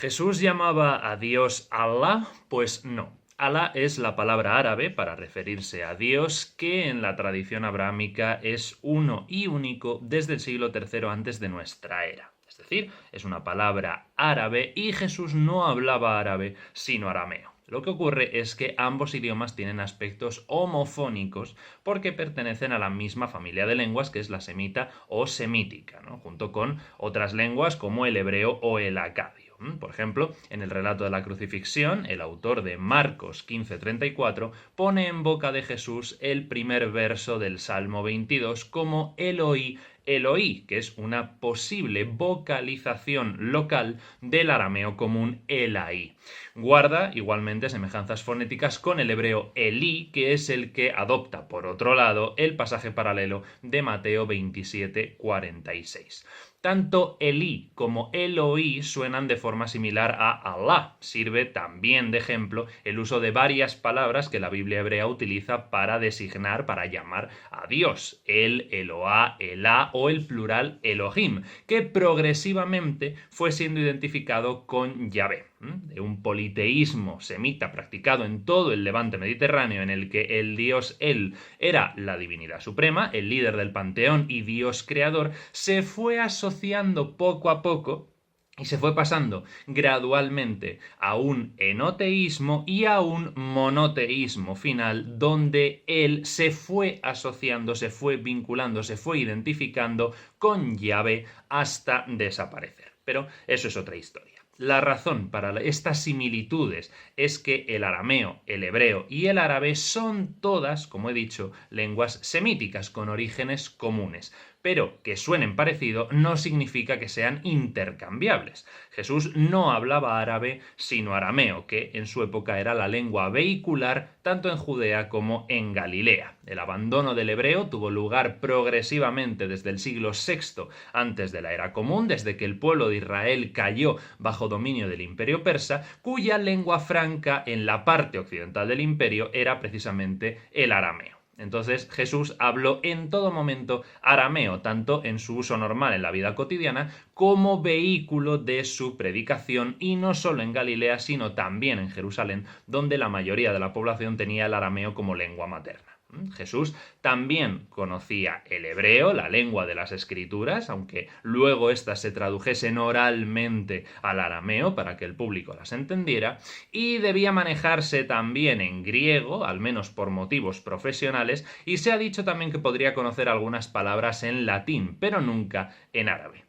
¿Jesús llamaba a Dios Allah? Pues no. Allah es la palabra árabe para referirse a Dios, que en la tradición abrámica es uno y único desde el siglo III antes de nuestra era. Es decir, es una palabra árabe y Jesús no hablaba árabe, sino arameo. Lo que ocurre es que ambos idiomas tienen aspectos homofónicos porque pertenecen a la misma familia de lenguas que es la semita o semítica, ¿no? Junto con otras lenguas como el hebreo o el acadio. Por ejemplo, en el relato de la crucifixión, el autor de Marcos 15:34 pone en boca de Jesús el primer verso del Salmo 22 como Eloi, Eloi, que es una posible vocalización local del arameo común Elai. Guarda igualmente semejanzas fonéticas con el hebreo Elí, que es el que adopta, por otro lado, el pasaje paralelo de Mateo 27:46. Tanto Elí como Eloí suenan de forma similar a Allah. Sirve también de ejemplo el uso de varias palabras que la Biblia hebrea utiliza para designar, para llamar a Dios. El, Eloá, Elá o el plural Elohim, que progresivamente fue siendo identificado con Yahvé. De un politeísmo semita practicado en todo el levante mediterráneo en el que el dios El era la divinidad suprema, el líder del panteón y dios creador, se fue asociando poco a poco y se fue pasando gradualmente a un enoteísmo y a un monoteísmo final, donde él se fue asociando, se fue vinculando, se fue identificando con Yahvé hasta desaparecer. Pero eso es otra historia. La razón para estas similitudes es que el arameo, el hebreo y el árabe son todas, como he dicho, lenguas semíticas con orígenes comunes. Pero que suenen parecido no significa que sean intercambiables. Jesús no hablaba árabe sino arameo, que en su época era la lengua vehicular tanto en Judea como en Galilea. El abandono del hebreo tuvo lugar progresivamente desde el siglo VI antes de la era común, desde que el pueblo de Israel cayó bajo dominio del imperio persa, cuya lengua franca en la parte occidental del imperio era precisamente el arameo. Entonces Jesús habló en todo momento arameo, tanto en su uso normal en la vida cotidiana como vehículo de su predicación, y no solo en Galilea, sino también en Jerusalén, donde la mayoría de la población tenía el arameo como lengua materna. Jesús también conocía el hebreo, la lengua de las escrituras, aunque luego éstas se tradujesen oralmente al arameo para que el público las entendiera, y debía manejarse también en griego, al menos por motivos profesionales, y se ha dicho también que podría conocer algunas palabras en latín, pero nunca en árabe.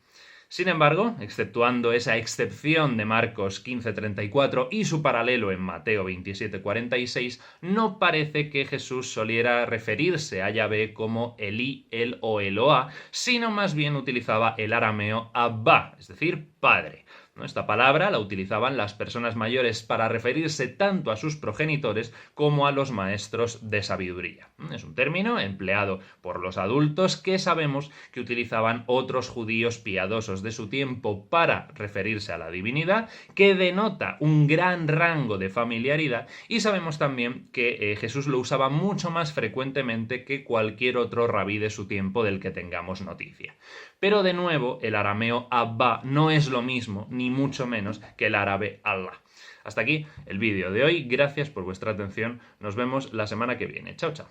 Sin embargo, exceptuando esa excepción de Marcos 15:34 y su paralelo en Mateo 27:46, no parece que Jesús soliera referirse a Yahvé como Elí, El o Eloá, sino más bien utilizaba el arameo Abba, es decir, Padre. Esta palabra la utilizaban las personas mayores para referirse tanto a sus progenitores como a los maestros de sabiduría. Es un término empleado por los adultos que sabemos que utilizaban otros judíos piadosos de su tiempo para referirse a la divinidad, que denota un gran rango de familiaridad, y sabemos también que Jesús lo usaba mucho más frecuentemente que cualquier otro rabí de su tiempo del que tengamos noticia. Pero de nuevo, el arameo Abba no es lo mismo, ni mucho menos, que el árabe Allah. Hasta aquí el vídeo de hoy. Gracias por vuestra atención. Nos vemos la semana que viene. Chao, chao.